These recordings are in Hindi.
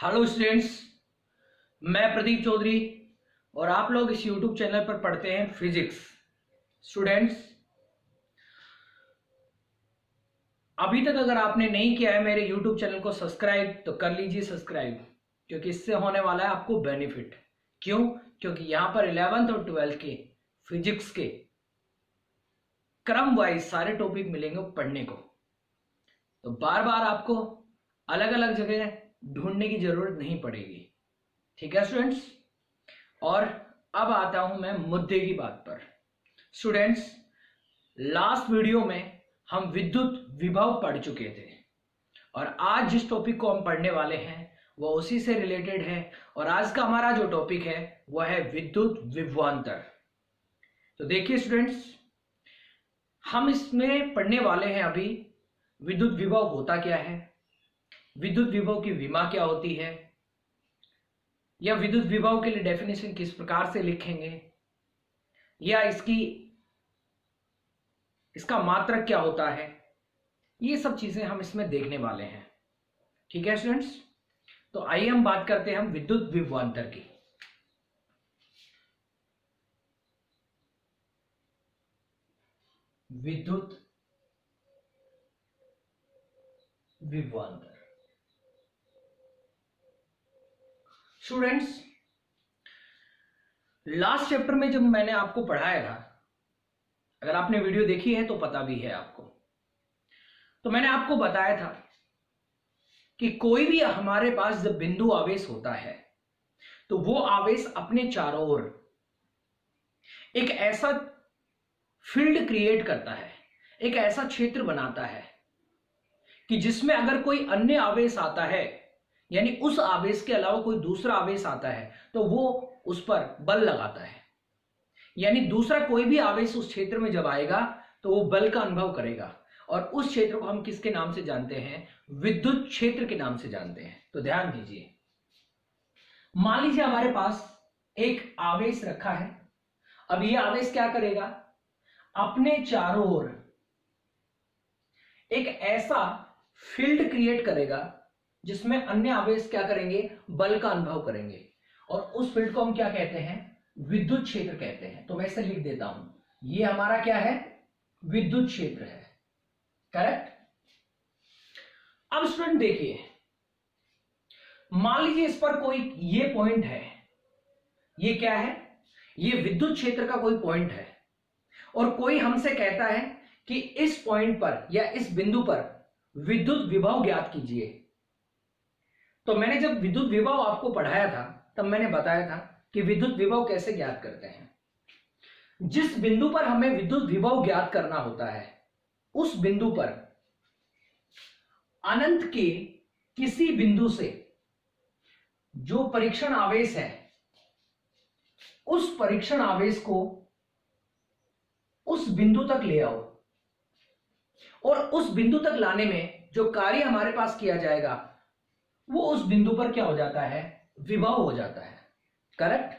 हेलो स्टूडेंट्स, मैं प्रदीप चौधरी और आप लोग इस यूट्यूब चैनल पर पढ़ते हैं फिजिक्स। स्टूडेंट्स, अभी तक अगर आपने नहीं किया है मेरे यूट्यूब चैनल को सब्सक्राइब तो कर लीजिए सब्सक्राइब, क्योंकि इससे होने वाला है आपको बेनिफिट। क्यों? क्योंकि यहां पर 11th और 12th के फिजिक्स के क्रम वाइज सारे टॉपिक मिलेंगे पढ़ने को। तो बार बार आपको अलग अलग जगह ढूंढने की जरूरत नहीं पड़ेगी। ठीक है स्टूडेंट्स? और अब आता हूं मैं मुद्दे की बात पर। स्टूडेंट्स, लास्ट वीडियो में हम विद्युत विभव पढ़ चुके थे और आज जिस टॉपिक को हम पढ़ने वाले हैं वो उसी से रिलेटेड है। और आज का हमारा जो टॉपिक है वह है विद्युत विभवांतर। तो देखिए स्टूडेंट्स, हम इसमें पढ़ने वाले हैं अभी विद्युत विभव होता क्या है, विद्युत विभव की विमा क्या होती है, या विद्युत विभव के लिए डेफिनेशन किस प्रकार से लिखेंगे, या इसका मात्रक क्या होता है। ये सब चीजें हम इसमें देखने वाले हैं। ठीक है स्टूडेंट्स? तो आइए हम बात करते हैं हम विद्युत विभवांतर की। विद्युत विभवांतर। स्टूडेंट्स, लास्ट चैप्टर में जब मैंने आपको पढ़ाया था, अगर आपने वीडियो देखी है तो पता भी है आपको, तो मैंने आपको बताया था कि कोई भी हमारे पास जब बिंदु आवेश होता है तो वो आवेश अपने चारों ओर एक ऐसा फील्ड क्रिएट करता है, एक ऐसा क्षेत्र बनाता है कि जिसमें अगर कोई अन्य आवेश आता है, यानी उस आवेश के अलावा कोई दूसरा आवेश आता है, तो वो उस पर बल लगाता है। यानी दूसरा कोई भी आवेश उस क्षेत्र में जब आएगा तो वो बल का अनुभव करेगा, और उस क्षेत्र को हम किसके नाम से जानते हैं? विद्युत क्षेत्र के नाम से जानते हैं। तो ध्यान दीजिए, मान लीजिए हमारे पास एक आवेश रखा है। अब ये आवेश क्या करेगा? अपने चारों ओर एक ऐसा फील्ड क्रिएट करेगा जिसमें अन्य आवेश क्या करेंगे? बल का अनुभव करेंगे, और उस फील्ड को हम क्या कहते हैं? विद्युत क्षेत्र कहते हैं। तो मैं इसे लिख देता हूं, ये हमारा क्या है? विद्युत क्षेत्र है। करेक्ट? अब स्टूडेंट देखिए, मान लीजिए इस पर कोई ये पॉइंट है, ये क्या है? ये विद्युत क्षेत्र का कोई पॉइंट है, और कोई हमसे कहता है कि इस पॉइंट पर या इस बिंदु पर विद्युत विभव ज्ञात कीजिए। तो मैंने जब विद्युत विभव आपको पढ़ाया था तब मैंने बताया था कि विद्युत विभव कैसे ज्ञात करते हैं। जिस बिंदु पर हमें विद्युत विभव ज्ञात करना होता है उस बिंदु पर अनंत के किसी बिंदु से जो परीक्षण आवेश है उस परीक्षण आवेश को उस बिंदु तक ले आओ, और उस बिंदु तक लाने में जो कार्य हमारे पास किया जाएगा वो उस बिंदु पर क्या हो जाता है? विभव हो जाता है। करेक्ट?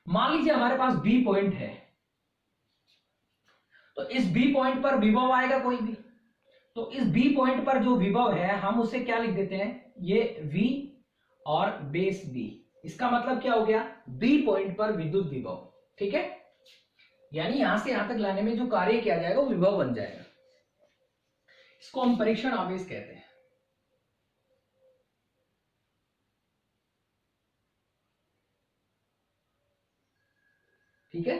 मान लीजिए हमारे पास बी पॉइंट है, तो इस बी पॉइंट पर विभव आएगा कोई भी, तो इस बी पॉइंट पर जो विभव है हम उसे क्या लिख देते हैं? ये V और बेस B। इसका मतलब क्या हो गया? बी पॉइंट पर विद्युत विभव। ठीक है? यानी यहां से यहां तक लाने में जो कार्य किया जाएगा वो विभव बन जाएगा। इसको हम परीक्षण आवेश कहते हैं। ठीक है?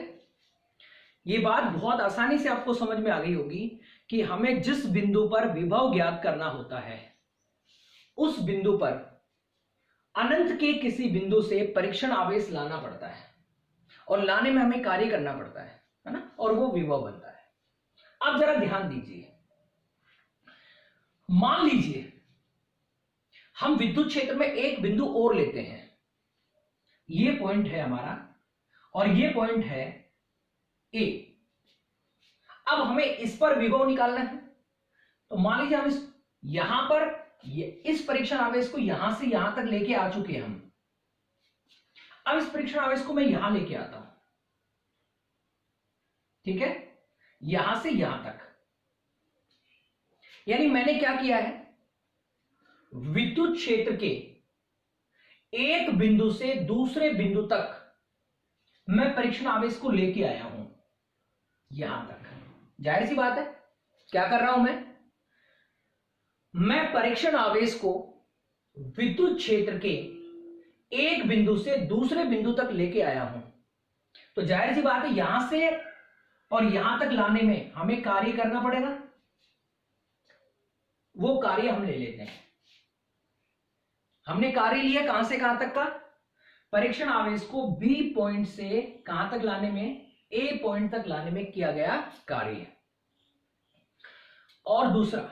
ये बात बहुत आसानी से आपको समझ में आ गई होगी कि हमें जिस बिंदु पर विभव ज्ञात करना होता है उस बिंदु पर अनंत के किसी बिंदु से परीक्षण आवेश लाना पड़ता है, और लाने में हमें कार्य करना पड़ता है ना, और वो विभव बनता है। अब जरा ध्यान दीजिए, मान लीजिए हम विद्युत क्षेत्र में एक बिंदु और लेते हैं। ये पॉइंट है हमारा और ये पॉइंट है ए। अब हमें इस पर विभव निकालना है। तो मान लीजिए हम यहां पर इस परीक्षण आवेश को यहां से यहां तक लेके आ चुके हैं हम। अब इस परीक्षण आवेश को मैं यहां लेके आता हूं। ठीक है? यहां से यहां तक, यानी मैंने क्या किया है? विद्युत क्षेत्र के एक बिंदु से दूसरे बिंदु तक मैं परीक्षण आवेश को लेके आया हूं, यहां तक। जाहिर सी बात है, क्या कर रहा हूं मैं परीक्षण आवेश को विद्युत क्षेत्र के एक बिंदु से दूसरे बिंदु तक लेके आया हूं। तो जाहिर सी बात है, यहां से और यहां तक लाने में हमें कार्य करना पड़ेगा। वो कार्य हम ले लेते हैं। हमने कार्य लिया कहां से कहां तक का? परीक्षण आवेश को बी पॉइंट से कहां तक लाने में? ए पॉइंट तक लाने में किया गया कार्य। और दूसरा,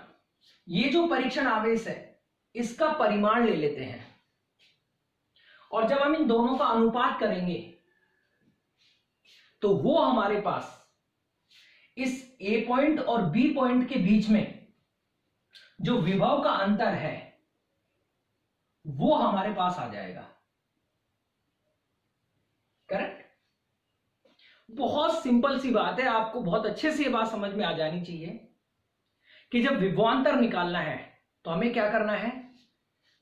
ये जो परीक्षण आवेश है इसका परिमाण ले लेते हैं, और जब हम इन दोनों का अनुपात करेंगे तो वो हमारे पास इस ए पॉइंट और बी पॉइंट के बीच में जो विभव का अंतर है वो हमारे पास आ जाएगा। करेक्ट? बहुत सिंपल सी बात है, आपको बहुत अच्छे से ये बात समझ में आ जानी चाहिए कि जब विभवांतर निकालना है तो हमें क्या करना है?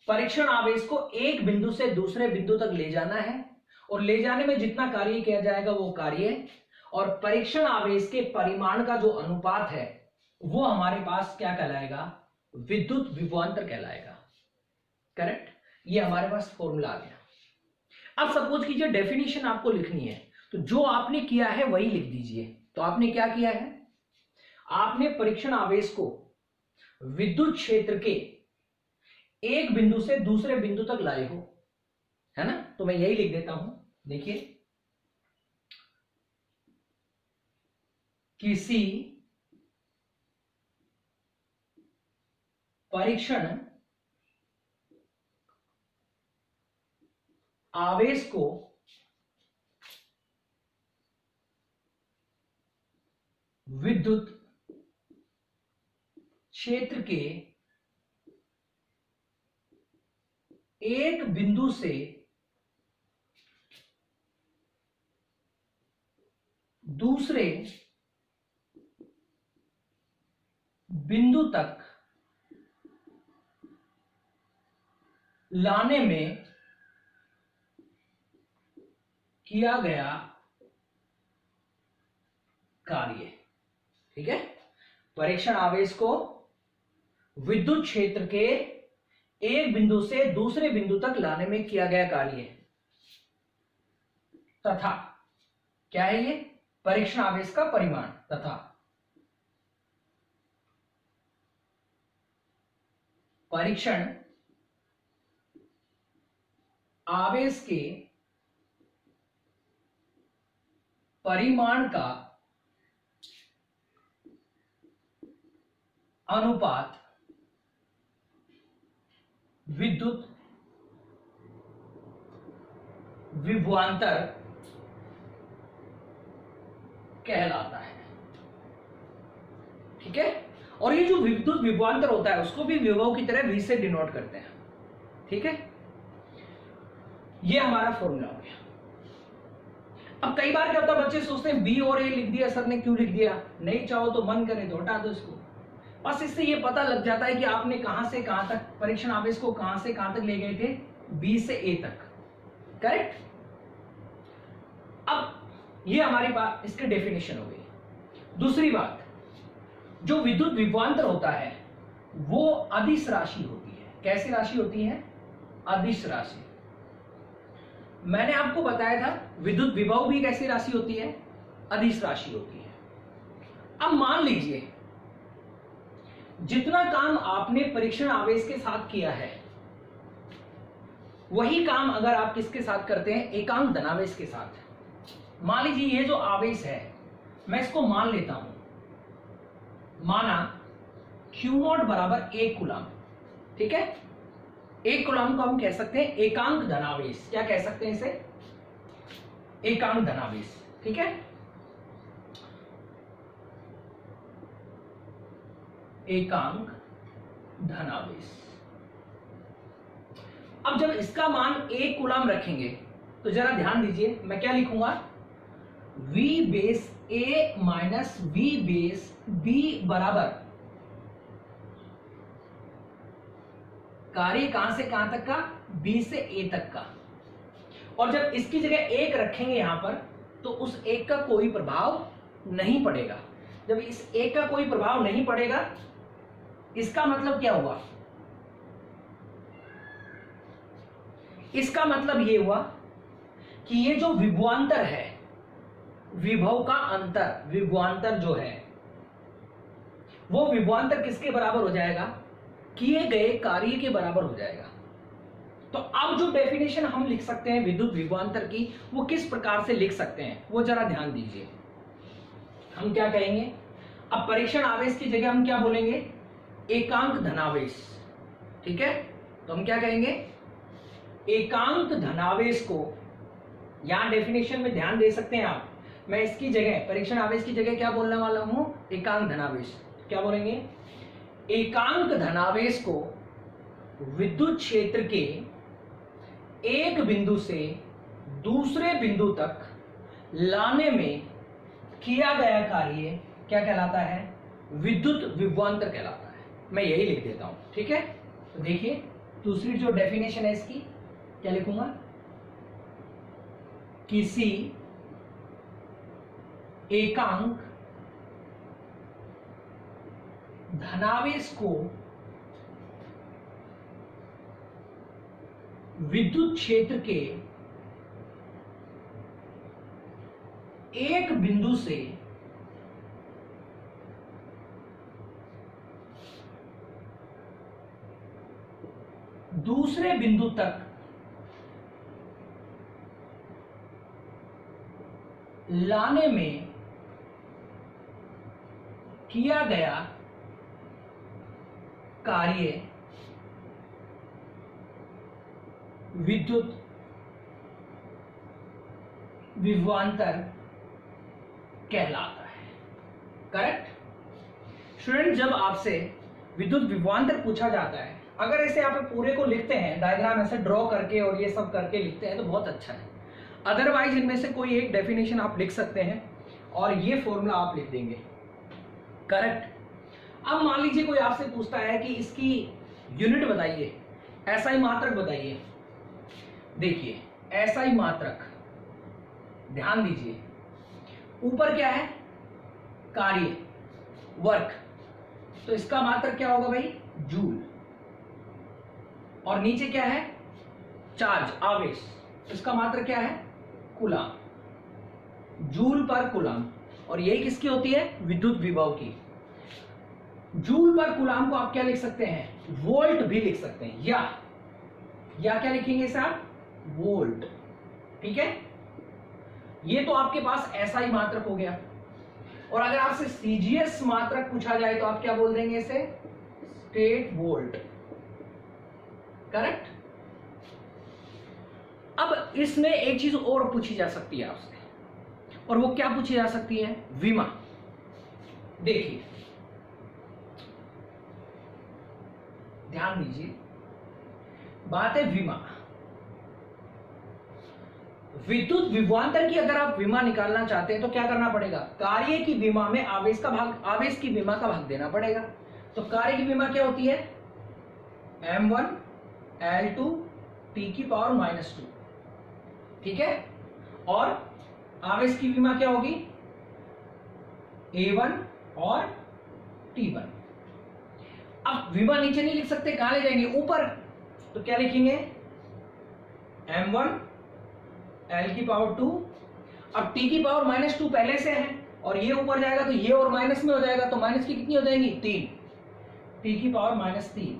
परीक्षण आवेश को एक बिंदु से दूसरे बिंदु तक ले जाना है, और ले जाने में जितना कार्य किया जाएगा वो कार्य, और परीक्षण आवेश के परिमाण का जो अनुपात है वो हमारे पास क्या कहलाएगा? विद्युत विभवांतर कहलाएगा। करेक्ट? ये हमारे पास फॉर्मूला आ गया। अब सपोज कीजिए डेफिनेशन आपको लिखनी है, तो जो आपने किया है वही लिख दीजिए। तो आपने क्या किया है? आपने परीक्षण आवेश को विद्युत क्षेत्र के एक बिंदु से दूसरे बिंदु तक लाए हो, है ना? तो मैं यही लिख देता हूं। देखिए, किसी परीक्षण आवेश को विद्युत क्षेत्र के एक बिंदु से दूसरे बिंदु तक लाने में किया गया कार्य। ठीक है? परीक्षण आवेश को विद्युत क्षेत्र के एक बिंदु से दूसरे बिंदु तक लाने में किया गया कार्य तथा क्या है ये? परीक्षण आवेश का परिमाण तथा परीक्षण आवेश के परिमाण का अनुपात विद्युत विभवांतर कहलाता है। ठीक है? और ये जो विद्युत विभवांतर होता है उसको भी विभव की तरह V से डिनोट करते हैं। ठीक है? ये हमारा फॉर्मूला हो गया। अब कई बार क्या होता है, बच्चे सोचते हैं बी और ए लिख दिया सर ने, क्यों लिख दिया? नहीं चाहो तो मन करे तो हटा दो इसको। बस इससे ये पता लग जाता है कि आपने कहां से कहां तक परीक्षण आवेश को कहां से कहां तक ले गए थे? बी से ए तक। करेक्ट? अब ये हमारी बात, इसकी डेफिनेशन हो गई। दूसरी बात, जो विद्युत विभवांतर होता है वो अदिश राशि होती है। कैसी राशि होती है? अदिश राशि। मैंने आपको बताया था विद्युत विभव भी कैसी राशि होती है? अदिश राशि होती है। अब मान लीजिए जितना काम आपने परीक्षण आवेश के साथ किया है वही काम अगर आप किसके साथ करते हैं? एकांक धनावेश के साथ। मान लीजिए ये जो आवेश है मैं इसको मान लेता हूं, माना Q0 बराबर 1 कूलम। ठीक है? 1 कूलम को हम कह सकते हैं एकांक धनावेश। क्या कह सकते हैं इसे? एकांक धनावेश। ठीक है? एकांक धनावेश। अब जब इसका मान 1 कूलम रखेंगे तो जरा ध्यान दीजिए, मैं क्या लिखूंगा? V base A minus V base B बराबर कार्य कहां से कहां तक का, बी से ए तक का। और जब इसकी जगह 1 रखेंगे यहां पर, तो उस 1 का कोई प्रभाव नहीं पड़ेगा। जब इस 1 का कोई प्रभाव नहीं पड़ेगा, इसका मतलब क्या हुआ, इसका मतलब ये हुआ कि ये जो विभवांतर है, विभव का अंतर, विभवांतर जो है वो विभवांतर किसके बराबर हो जाएगा, किए गए कार्य के बराबर हो जाएगा। तो अब जो डेफिनेशन हम लिख सकते हैं विद्युत विभवांतर की, वो किस प्रकार से लिख सकते हैं वो जरा ध्यान दीजिए। हम क्या कहेंगे, अब परीक्षण आवेश की जगह हम क्या बोलेंगे, एकांक धनावेश। ठीक है, तो हम क्या कहेंगे, एकांक धनावेश को, यहां डेफिनेशन में ध्यान दे सकते हैं आप, मैं इसकी जगह परीक्षण आवेश की जगह क्या बोलने वाला हूं, एकांक धनावेश। क्या बोलेंगे, एकांक धनावेश को विद्युत क्षेत्र के एक बिंदु से दूसरे बिंदु तक लाने में किया गया कार्य क्या कहलाता है, विद्युत विभवांतर कहलाता है। मैं यही लिख देता हूं। ठीक है, तो देखिए दूसरी जो डेफिनेशन है इसकी क्या लिखूंगा, किसी एकांक धनावेश को विद्युत क्षेत्र के एक बिंदु से दूसरे बिंदु तक लाने में किया गया कार्य विद्युत विभवांतर कहलाता है। करेक्ट स्टूडेंट, जब आपसे विद्युत विभवांतर पूछा जाता है, अगर ऐसे आप पूरे को लिखते हैं, डायग्राम ऐसे ड्रॉ करके और ये सब करके लिखते हैं तो बहुत अच्छा है। अदरवाइज इनमें से कोई एक डेफिनेशन आप लिख सकते हैं और ये फॉर्मूला आप लिख देंगे। करेक्ट। अब मान लीजिए कोई आपसे पूछता है कि इसकी यूनिट बताइए, एसआई मात्रक बताइए। देखिए एसआई मात्रक, ध्यान दीजिए, ऊपर क्या है, कार्य, वर्क, तो इसका मात्रक क्या होगा भाई, जूल। और नीचे क्या है, चार्ज, आवेश, इसका मात्रक क्या है, कूलाम, जूल पर कूलाम। और यही किसकी होती है, विद्युत विभव की। जूल पर कूलाम को आप क्या लिख सकते हैं, वोल्ट भी लिख सकते हैं, या क्या लिखेंगे साहब, वोल्ट। ठीक है, ये तो आपके पास एसआई मात्रक हो गया। और अगर आपसे सीजीएस मात्रक पूछा जाए तो आप क्या बोल देंगे इसे, स्टेट वोल्ट। करेक्ट। अब इसमें एक चीज और पूछी जा सकती है आपसे, और वो क्या पूछी जा सकती है, विमा। देखिए ध्यान दीजिए, बात है विमा। विद्युत विभवांतर की अगर आप विमा निकालना चाहते हैं तो क्या करना पड़ेगा, कार्य की विमा में आवेश का भाग, आवेश की विमा का भाग देना पड़ेगा। तो कार्य की विमा क्या होती है, m1 L2 t की पावर -2। ठीक है, और आवेश की विमा क्या होगी, A1 और T1। अब विमा नीचे नहीं लिख सकते, कहां ले जाएंगे, ऊपर। तो क्या लिखेंगे, m1 L की पावर 2, अब t की पावर -2 पहले से है और ये ऊपर जाएगा तो ये और माइनस में हो जाएगा, तो माइनस की कितनी हो जाएगी, 3, t की पावर -3,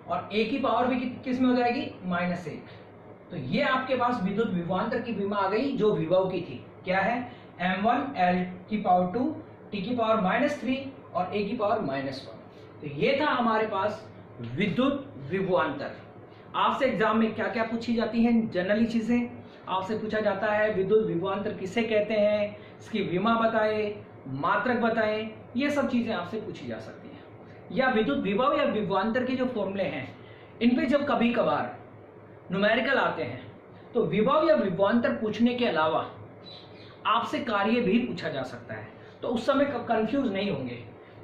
और a की पावर भी किस में हो जाएगी, -1। तो ये आपके पास विद्युत विभवांतर की विमा आ गई जो विभव की थी। क्या है, m1 L की पावर 2, t की पावर -3 और a की पावर -1। तो ये था हमारे पास विद्युत विभवांतर। आपसे एग्जाम में क्या क्या पूछी जाती हैं, जनरली चीजें आपसे पूछा जाता है, विद्युत विभवांतर किसे कहते हैं, इसकी विमा बताएं, मात्रक बताएं, ये सब चीजें आपसे पूछी जा सकती हैं। या विद्युत विभव या विभवांतर के जो फॉर्मूले हैं, इन पे जब कभी कभार न्यूमेरिकल आते हैं तो विभव या विभवांतर पूछने के अलावा आपसे कार्य भी पूछा जा सकता है, तो उस समय कंफ्यूज नहीं होंगे।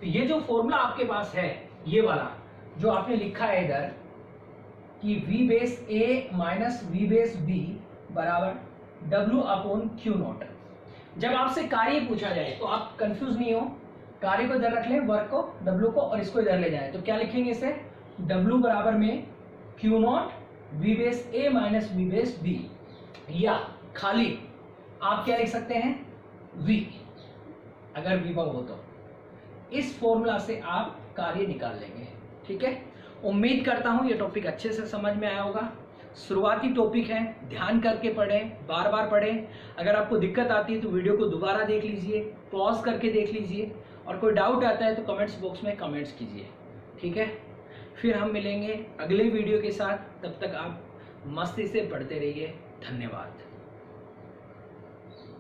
तो ये जो फॉर्मूला आपके पास है, ये वाला जो आपने लिखा है इधर, कि we base A minus V base B बराबर W अपॉन क्यू नॉट। जब आपसे कार्य पूछा जाए तो आप कंफ्यूज नहीं हो, कार्य को इधर रख लें, वर्क को W को, और इसको इधर ले जाए तो क्या लिखेंगे इसे, W बराबर में Q naught V base A minus V base B, या खाली आप क्या लिख सकते हैं V, अगर विभव हो तो। इस फॉर्मूला से आप कार्य निकाल लेंगे। ठीक है, उम्मीद करता हूं ये टॉपिक अच्छे से समझ में आया होगा। शुरुआती टॉपिक है, ध्यान करके पढ़ें, बार बार पढ़ें। अगर आपको दिक्कत आती है तो वीडियो को दोबारा देख लीजिए, पॉज करके देख लीजिए, और कोई डाउट आता है तो कमेंट्स बॉक्स में कमेंट्स कीजिए। ठीक है, फिर हम मिलेंगे अगले वीडियो के साथ। तब तक आप मस्ती से पढ़ते रहिए। धन्यवाद।